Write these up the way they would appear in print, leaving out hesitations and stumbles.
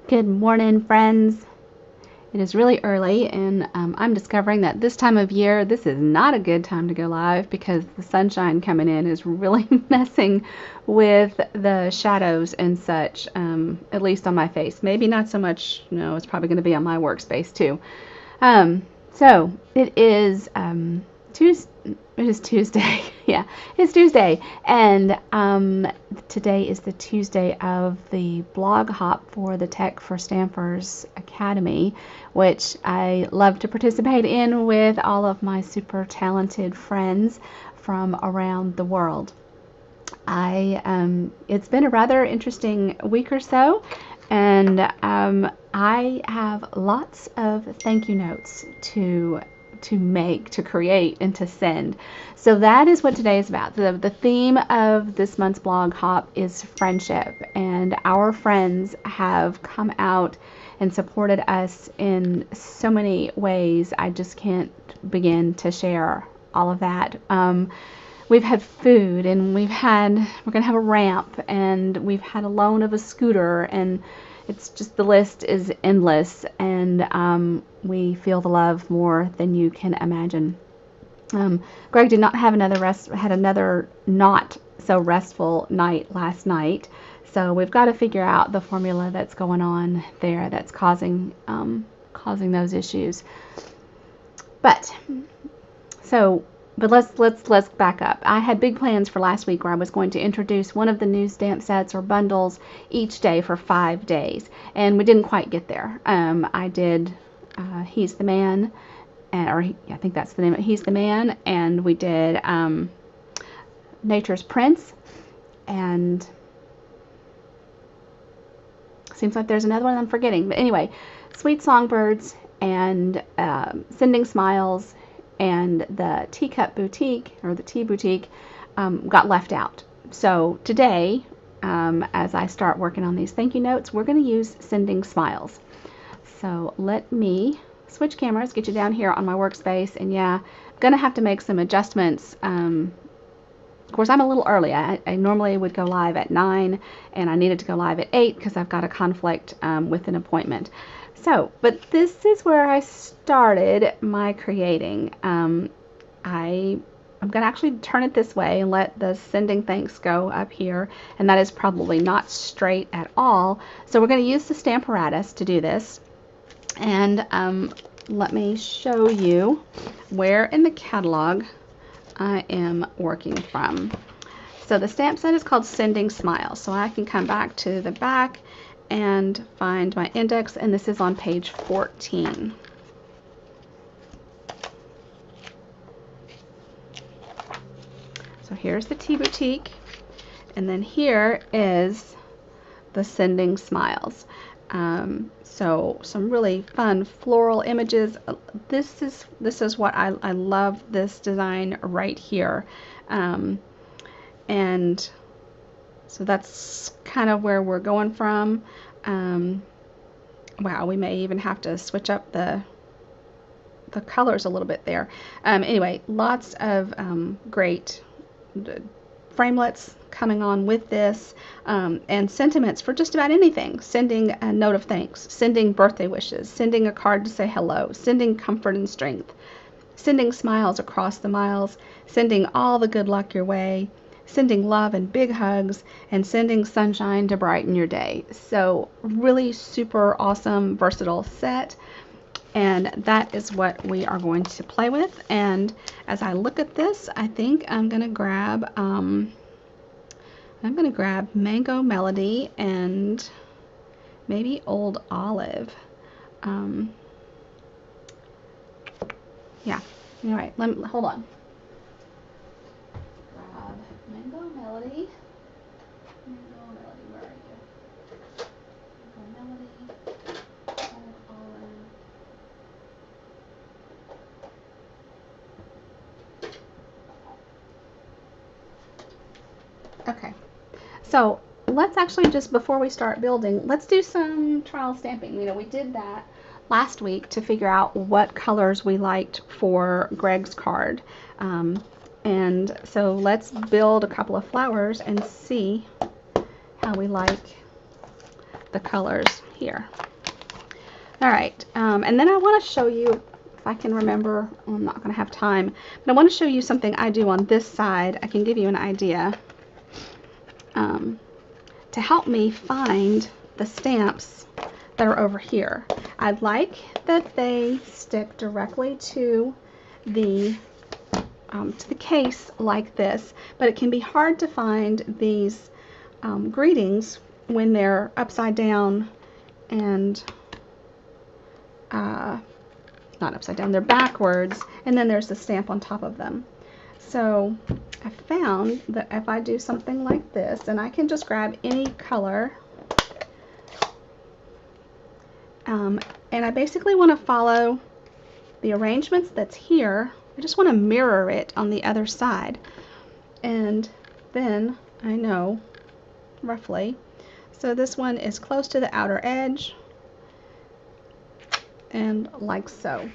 Good morning, friends. It is really early, and I'm discovering that this time of year, this is not a good time to go live because the sunshine coming in is really messing with the shadows and such, at least on my face. Maybe not so much, no, it's probably going to be on my workspace too. So it is Tuesday. It is Tuesday. Yeah, it's Tuesday, and today is the Tuesday of the blog hop for the Tech for Stampers Academy, which I love to participate in with all of my super talented friends from around the world. It's been a rather interesting week or so, and I have lots of thank you notes to create, and to send. So that is what today is about. The theme of this month's blog hop is friendship, and our friends have come out and supported us in so many ways. I just can't begin to share all of that. We've had food, and we're going to have a ramp, and we've had a loan of a scooter, and it's just, the list is endless, and we feel the love more than you can imagine. Greg did not have had another not so restful night last night, so we've got to figure out the formula that's going on there that's causing those issues. But let's back up. I had big plans for last week where I was going to introduce one of the new stamp sets or bundles each day for 5 days, and we didn't quite get there. I did He's the Man, I think that's the name of it, He's the Man, and we did Nature's Prince, and seems like there's another one I'm forgetting. But anyway, Sweet Songbirds and Sending Smiles and the Teacup Boutique, or the Tea Boutique, got left out. So today, as I start working on these thank you notes, we're going to use Sending Smiles. So let me switch cameras, get you down here on my workspace, and yeah, I'm going to have to make some adjustments. Of course, I'm a little early. I normally would go live at 9, and I needed to go live at 8 because I've got a conflict with an appointment. So, but this is where I started my creating. I'm going to actually turn it this way and let the sending thanks go up here, and that is probably not straight at all. So we're going to use the Stamparatus to do this, and let me show you where in the catalog I am working from. So the stamp set is called Sending Smiles, so I can come back to the back and find my index, and this is on page 14. So here's the Tea Boutique, and then here is the Sending Smiles. So some really fun floral images. This is what I love, this design right here, and so that's kind of where we're going from. Wow, we may even have to switch up the colors a little bit there. Anyway, lots of great framelits coming on with this, and sentiments for just about anything. Sending a note of thanks, sending birthday wishes, sending a card to say hello, sending comfort and strength, sending smiles across the miles, sending all the good luck your way, sending love and big hugs, and sending sunshine to brighten your day. So really super awesome, versatile set. And that is what we are going to play with. And as I look at this, I think I'm going to grab Mango Melody and maybe Old Olive. Yeah. Anyway, hold on. Grab Mango Melody. Mango Melody, where are you? Mango Melody. Old Olive. Okay, so let's actually, just before we start building, let's do some trial stamping. You know, we did that last week to figure out what colors we liked for Greg's card. And so let's build a couple of flowers and see how we like the colors here. All right, and then I want to show you, if I can remember, I'm not going to have time, but I want to show you something I do on this side. I can give you an idea to help me find the stamps that are over here. I'd like that they stick directly to the case like this, but it can be hard to find these greetings when they're upside down and not upside down, they're backwards, and then there's the stamp on top of them. So I found that if I do something like this, and I can just grab any color, and I basically want to follow the arrangements that's here. I just want to mirror it on the other side, and then I know roughly. So this one is close to the outer edge, and like so.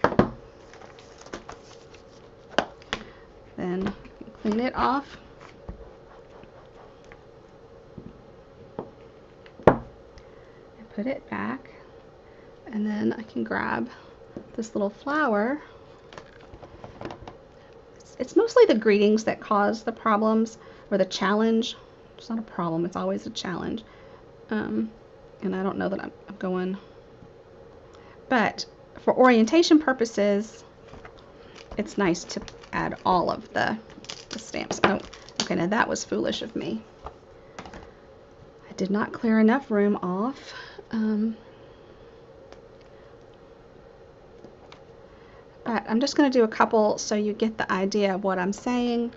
Then clean it off. And put it back, and then I can grab this little flower. It's mostly the greetings that cause the problems, or the challenge. It's not a problem, it's always a challenge. And I don't know that I'm going, but for orientation purposes, it's nice to add all of the stamps. Oh, okay, now that was foolish of me. I did not clear enough room off. But I'm just going to do a couple so you get the idea of what I'm saying,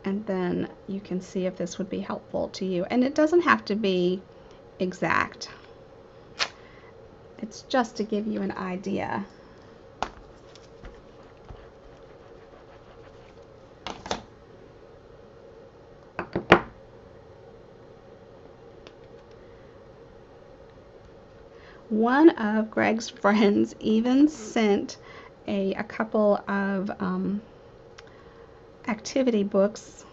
and then you can see if this would be helpful to you. And it doesn't have to be exact. It's just to give you an idea. One of Greg's friends even sent a couple of activity books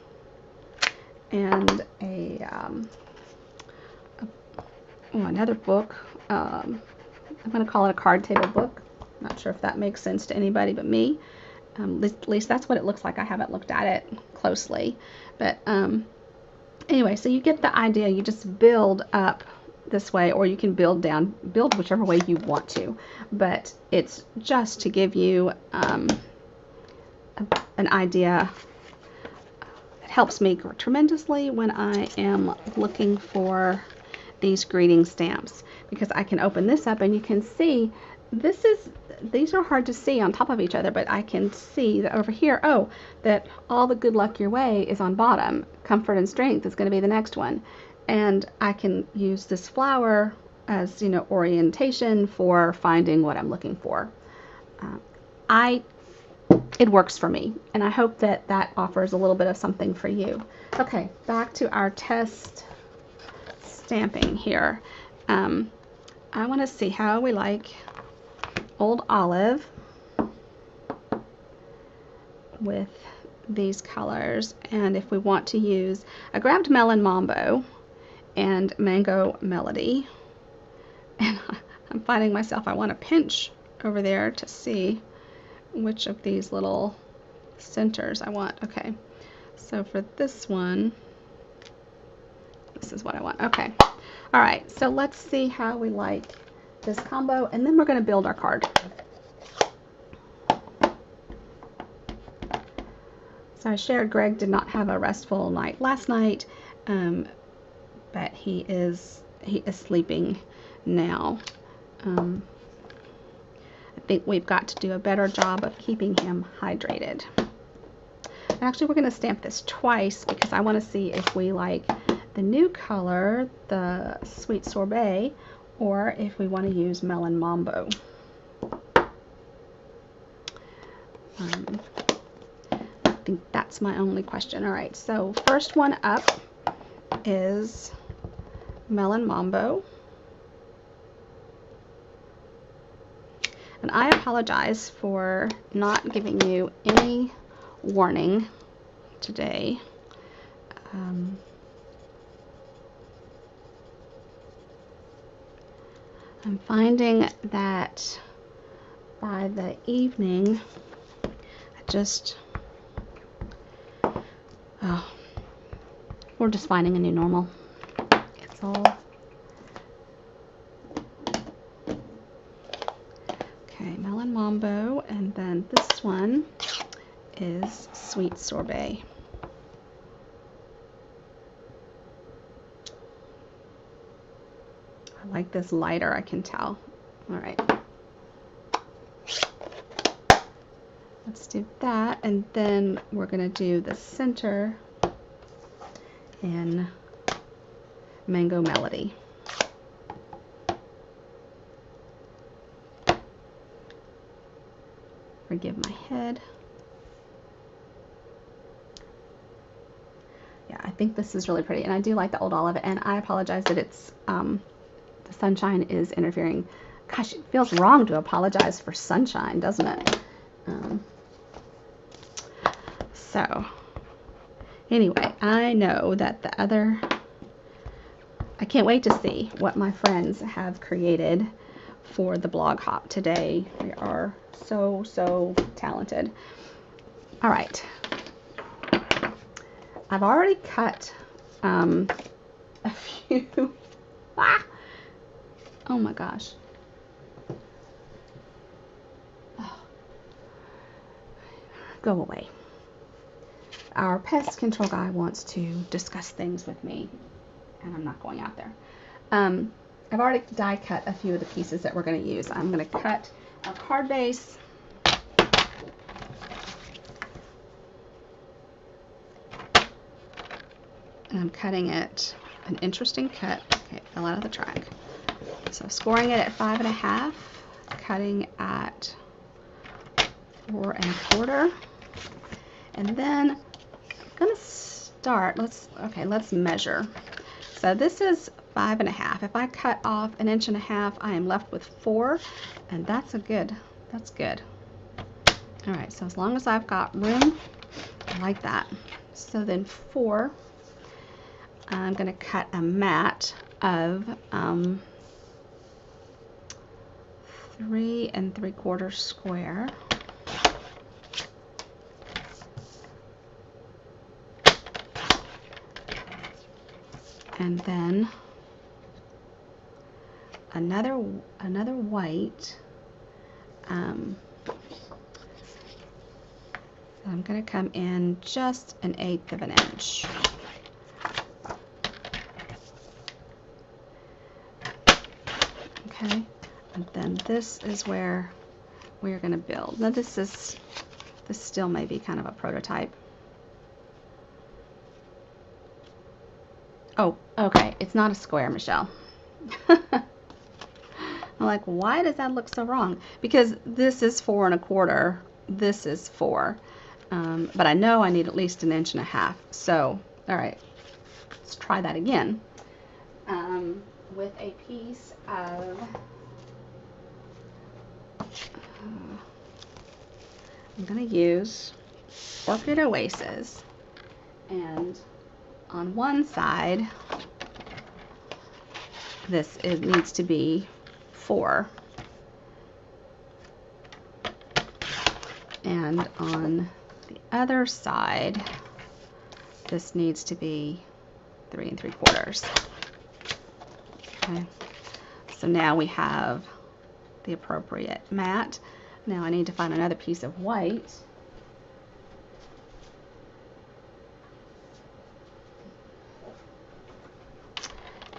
and another book. I'm going to call it a card table book. I'm not sure if that makes sense to anybody but me. At least that's what it looks like. I haven't looked at it closely. But anyway, so you get the idea. You just build up this way, or you can build down, build whichever way you want to. But it's just to give you an idea. It helps me tremendously when I am looking for these greeting stamps, because I can open this up and you can see these are hard to see on top of each other, but I can see that over here, oh, that all the good luck your way is on bottom. Comfort and strength is going to be the next one. And I can use this flower as, you know, orientation for finding what I'm looking for. It works for me, and I hope that that offers a little bit of something for you. Okay, back to our test stamping here. I want to see how we like Old Olive with these colors, and if we want to use, I grabbed Melon Mambo and Mango Melody, and I'm finding myself, I want to pinch over there to see which of these little centers I want. Okay, so for this one, this is what I want. Okay, all right, so let's see how we like this combo, and then we're going to build our card. So I shared Greg did not have a restful night last night, but he is sleeping now. I think we've got to do a better job of keeping him hydrated. Actually, we're going to stamp this twice because I want to see if we like the new color, the Sweet Sorbet, or if we want to use Melon Mambo. I think that's my only question. All right, so first one up is Melon Mambo. And I apologize for not giving you any warning today. I'm finding that by the evening, oh, we're just finding a new normal. It's all okay. Melon Mambo, and then this one is Sweet Sorbet. I like this lighter, I can tell. All right. Let's do that, and then we're going to do the center in Mango Melody. Forgive my head. Yeah, I think this is really pretty, and I do like the Old Olive, and I apologize that it's the sunshine is interfering. Gosh, it feels wrong to apologize for sunshine, doesn't it? So anyway, I know that I can't wait to see what my friends have created for the blog hop today. They are so talented. All right. I've already cut a few. Oh my gosh. Oh. Go away. Our pest control guy wants to discuss things with me, and I'm not going out there. I've already die cut a few of the pieces that we're going to use. I'm going to cut our card base. And I'm cutting it an interesting cut. Okay, it fell out of the track. So scoring it at 5 1/2, cutting at 4 1/4, and then I'm gonna start. Let's measure. So this is 5 1/2. If I cut off 1 1/2 inches, I am left with 4, and that's good. All right, so as long as I've got room, I like that. So then 4. I'm going to cut a mat of 3 3/4 square. And then another white. I'm going to come in just 1/8 of an inch. Okay, and then this is where we're going to build. Now this still may be kind of a prototype. Oh, okay, it's not a square, Michelle. I'm like, why does that look so wrong? Because this is 4 1/4, this is 4, but I know I need at least 1 1/2 inches. So, all right, let's try that again. With a piece of, I'm going to use Orchid Oasis, and on one side, it needs to be 4, and on the other side, this needs to be 3 3/4. Okay, so now we have the appropriate mat. Now I need to find another piece of white.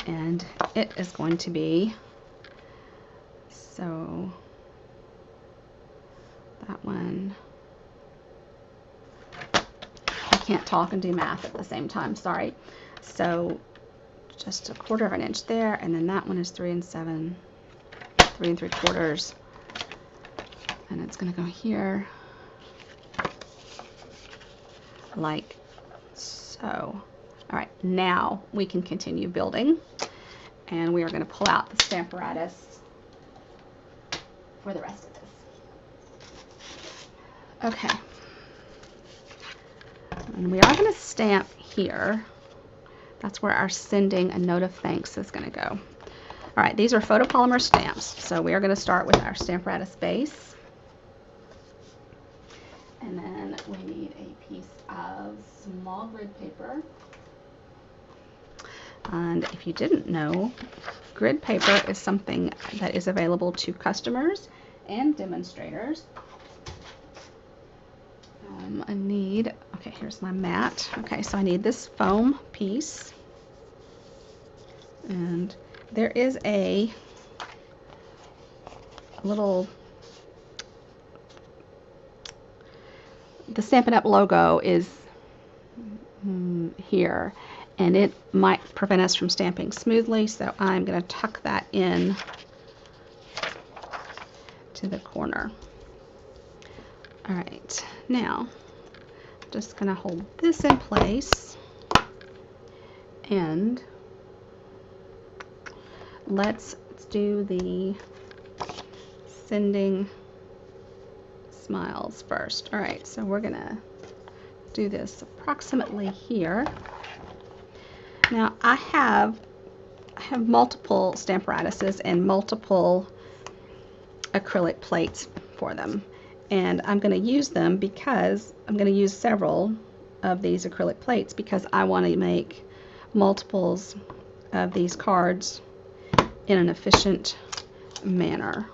And it is going to be, so that one, I can't talk and do math at the same time, sorry. So just 1/4 of an inch there, and then that one is 3 3/4, and it's going to go here like so. All right, now we can continue building, and we are going to pull out the Stamparatus for the rest of this. Okay, and we are going to stamp here. That's where our sending a note of thanks is going to go. All All right, these are photopolymer stamps. So we are going to start with our Stamparatus base. And then we need a piece of small grid paper. And if you didn't know, grid paper is something that is available to customers and demonstrators. I need, okay, here's my mat. Okay, so I need this foam piece. And there is a little, the Stampin' Up! Logo is here, and it might prevent us from stamping smoothly, so I'm going to tuck that in to the corner. All right, now I'm just going to hold this in place, and let's do the sending smiles first. All right, so we're going to do this approximately here. Now I have multiple Stamparatuses and multiple acrylic plates for them, and I'm going to use them because I'm going to use several of these acrylic plates because I want to make multiples of these cards in an efficient manner.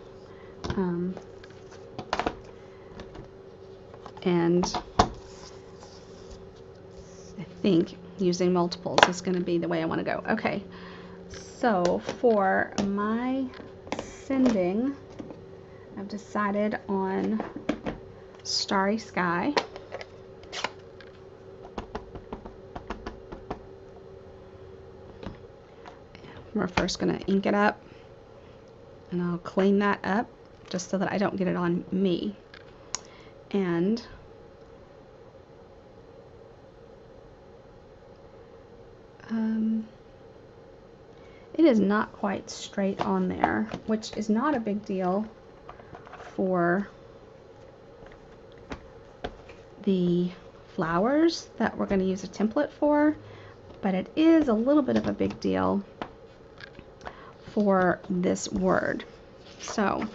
And I think using multiples is going to be the way I want to go. Okay, so for my sending, I've decided on Starry Sky. We're first going to ink it up, and I'll clean that up just so that I don't get it on me. And it is not quite straight on there, which is not a big deal for the flowers that we're going to use a template for, but it is a little bit of a big deal for this word. So I'm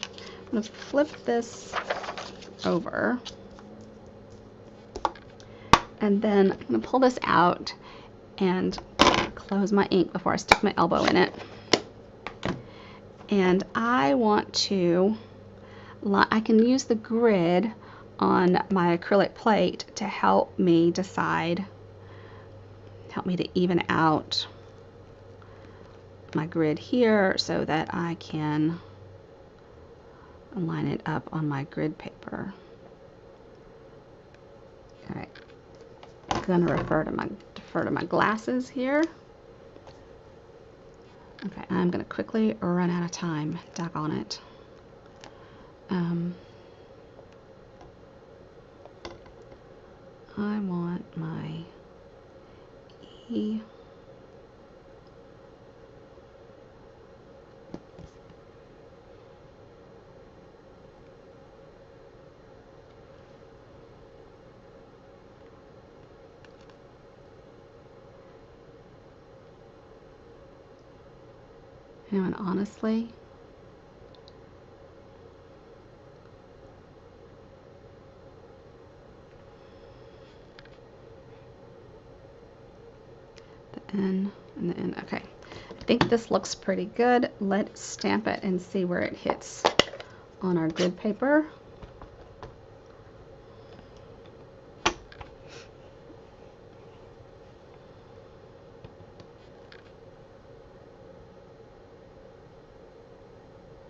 going to flip this over, and then I'm going to pull this out and close my ink before I stick my elbow in it. And I want to, I can use the grid on my acrylic plate to help me decide, help me to even out my grid here so that I can line it up on my grid paper. All right, I'm going to defer to my glasses here. Okay, I'm going to quickly run out of time. Doggone it. I want my E. And honestly, the N and the N. Okay, I think this looks pretty good. Let's stamp it and see where it hits on our grid paper.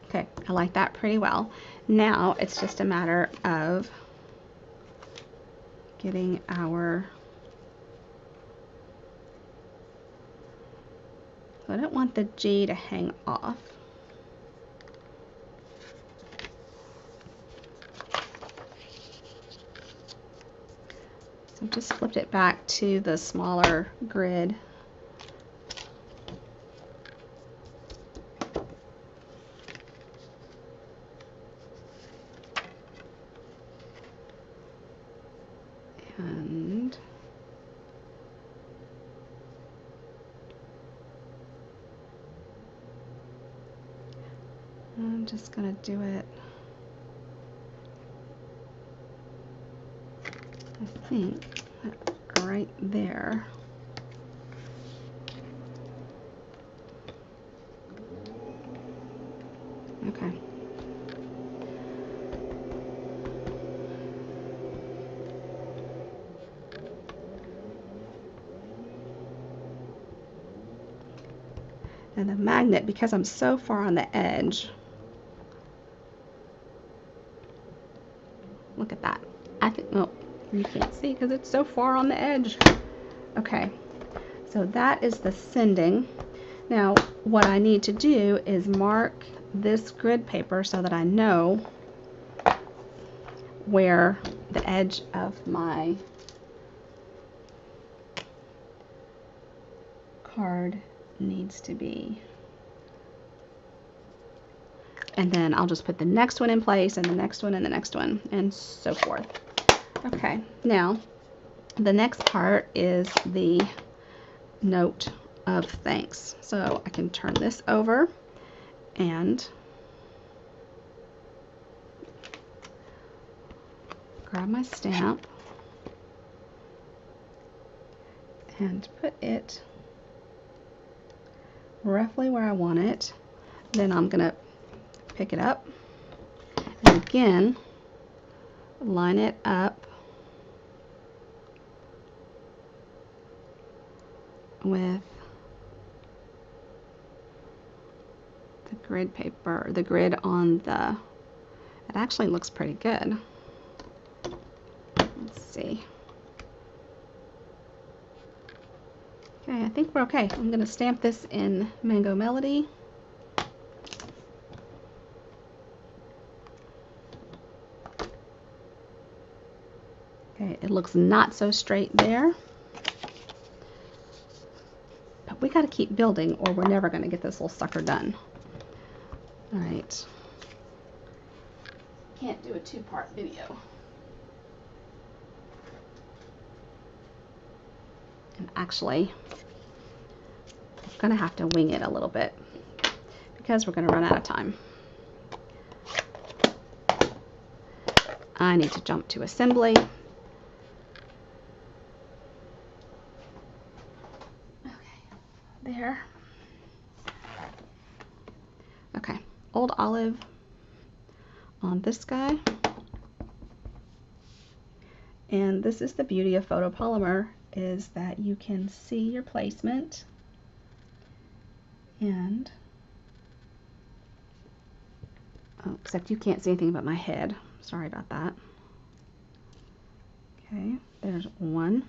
Okay, I like that pretty well. Now it's just a matter of getting our, so I don't want the G to hang off. So just flipped it back to the smaller grid. And I'm just gonna do it, I think, right there. Okay. And the magnet, because I'm so far on the edge, look at that. I think, oh, you can't see because it's so far on the edge. Okay, so that is the sending. Now, what I need to do is mark this grid paper so that I know where the edge of my card needs to be. And then I'll just put the next one in place and the next one and the next one and so forth. Okay, now the next part is the note of thanks. So I can turn this over and grab my stamp and put it roughly where I want it. Then I'm gonna pick it up and again line it up with the grid paper, the grid on the, it actually looks pretty good. Let's see. Okay, I think we're okay. I'm going to stamp this in Mango Melody. Okay, it looks not so straight there. But we got to keep building or we're never going to get this little sucker done. All right. Can't do a two-part video. And actually, I'm going to have to wing it a little bit because we're going to run out of time. I need to jump to assembly. Okay, there. Okay, Old Olive on this guy. And this is the beauty of photopolymer, is that you can see your placement and, oh, except you can't see anything but my head. Sorry about that. Okay, there's one.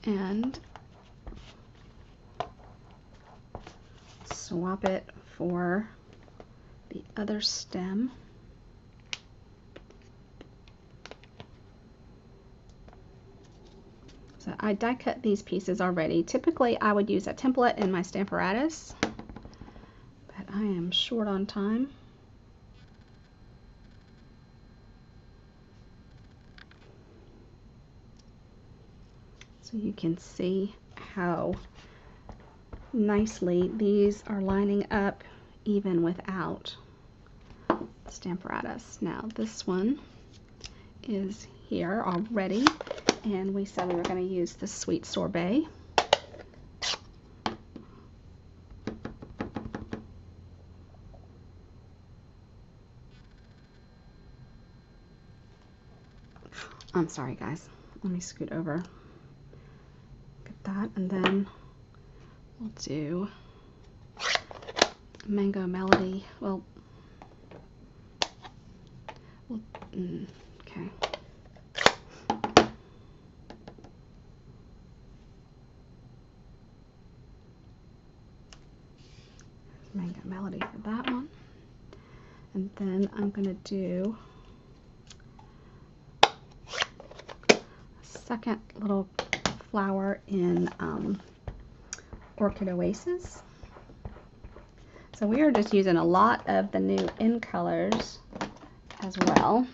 And swap it for the other stem. So I die cut these pieces already. Typically I would use a template in my Stamparatus, but I am short on time. So you can see how nicely these are lining up even without Stamparatus. Now this one is here already, and we said we were going to use the Sweet Sorbet. I'm sorry guys, let me scoot over. Get that, and then we'll do Mango Melody. Well, okay. Mango Melody for that one. And then I'm going to do a second little flower in Orchid Oasis. So we are just using a lot of the new in colors as well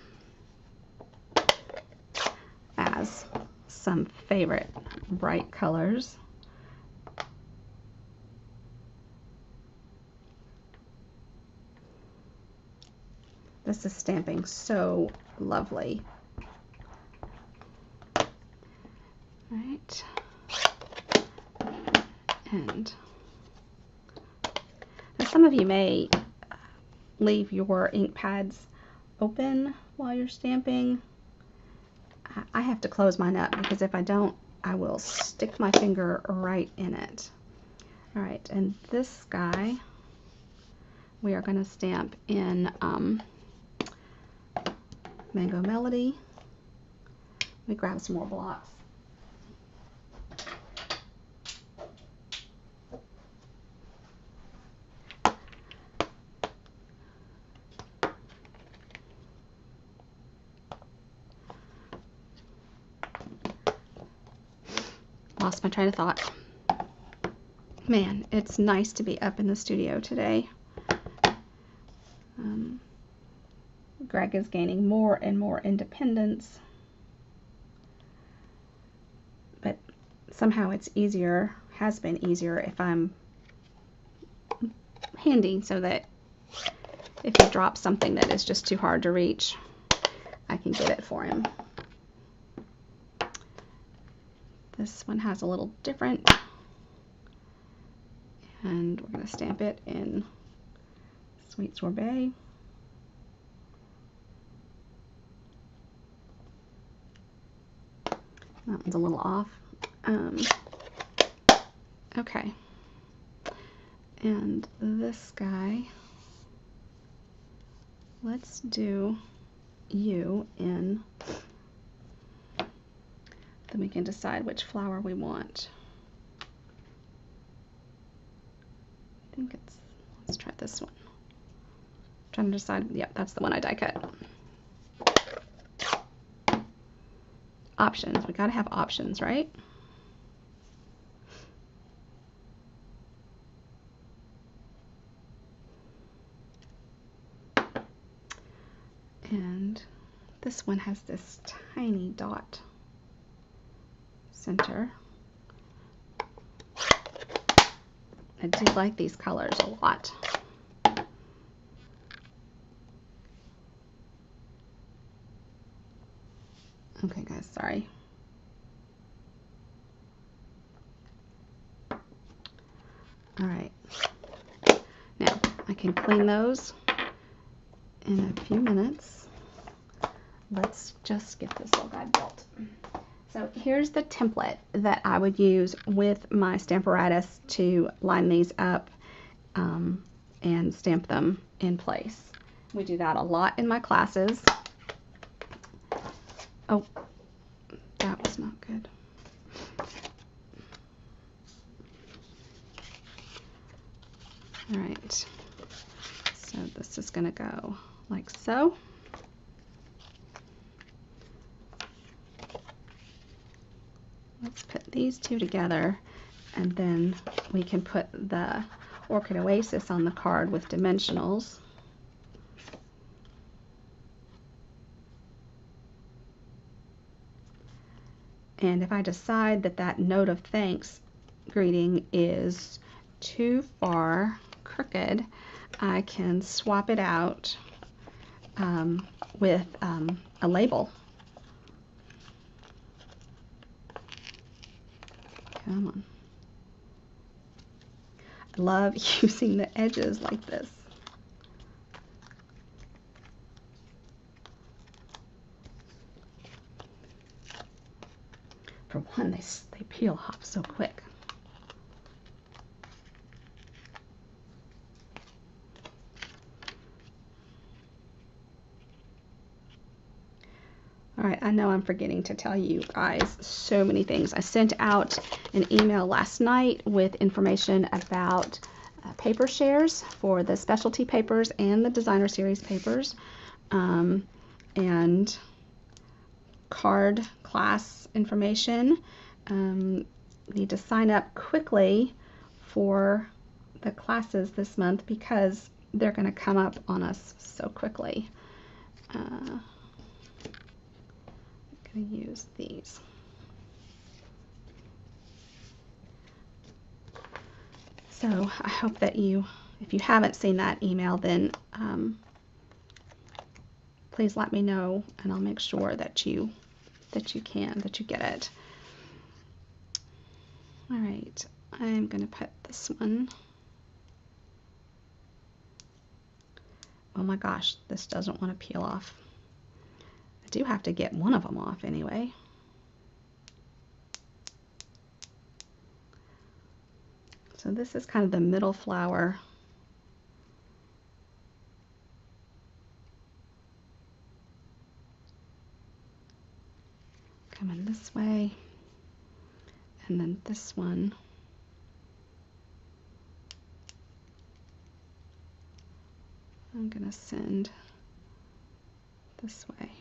as some favorite bright colors. This is stamping so lovely. All right. And now some of you may leave your ink pads open while you're stamping. I have to close mine up because if I don't, I will stick my finger right in it. All right, and this guy we are going to stamp in Mango Melody. Let me grab some more blocks. Lost my train of thought. Man, it's nice to be up in the studio today. Greg is gaining more and more independence, but somehow it's easier, has been easier if I'm handy, so that if he drops something that is just too hard to reach, I can get it for him. This one has a little different, and we're going to stamp it in Sweet Sorbet. That one's a little off. Okay. And this guy, let's do you in, then we can decide which flower we want. I think it's, let's try this one. I'm trying to decide, yep, that's the one I die cut. Options, we gotta have options, right? And this one has this tiny dot center. I do like these colors a lot. Okay guys, sorry. All right, now I can clean those in a few minutes. Let's just get this little guy built. So here's the template that I would use with my Stamparatus to line these up and stamp them in place. We do that a lot in my classes. Oh, that was not good. All right, so this is going to go like so. Let's put these two together, and then we can put the Orchid Oasis on the card with dimensionals. And if I decide that that note of thanks greeting is too far crooked, I can swap it out with a label. Come on. I love using the edges like this. For one, they peel off so quick. All right, I know I'm forgetting to tell you guys so many things. I sent out an email last night with information about paper shares for the specialty papers and the designer series papers, and card class information. Need to sign up quickly for the classes this month because they're going to come up on us so quickly. I'm going to use these. So I hope that you, if you haven't seen that email, then please let me know, and I'll make sure that you get it. All right, I'm going to put this one. Oh my gosh, this doesn't want to peel off. I do have to get one of them off anyway. So this is kind of the middle flower. Coming this way, and then this one. I'm gonna send this way.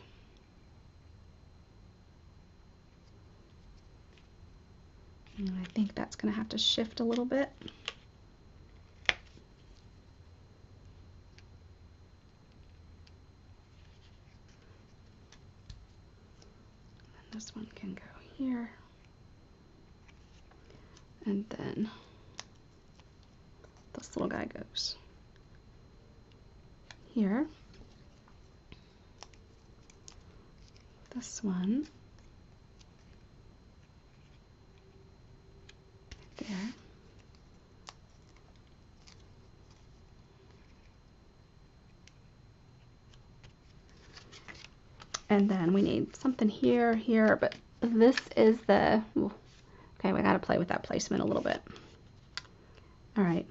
And I think that's gonna have to shift a little bit. And this one can go here. And then this little guy goes here. This one there. And then we need something here, here, but this is the, okay, we gotta play with that placement a little bit. All right,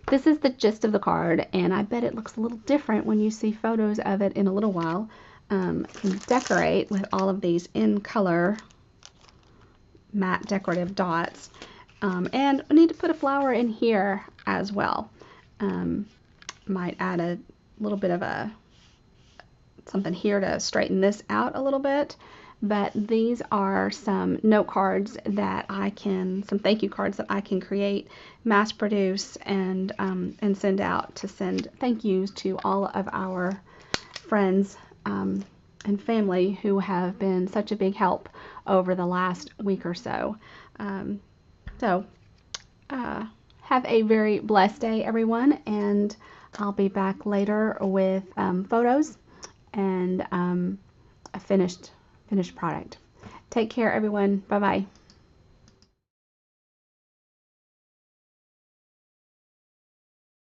this is the gist of the card, and I bet it looks a little different when you see photos of it in a little while. You can decorate with all of these in color matte decorative dots. And I need to put a flower in here as well. Might add a little bit of something here to straighten this out a little bit. But these are some note cards that I can, some thank you cards that I can create, mass produce, and send out to send thank yous to all of our friends and family who have been such a big help over the last week or so. Have a very blessed day, everyone, and I'll be back later with photos and a finished product. Take care, everyone. Bye-bye.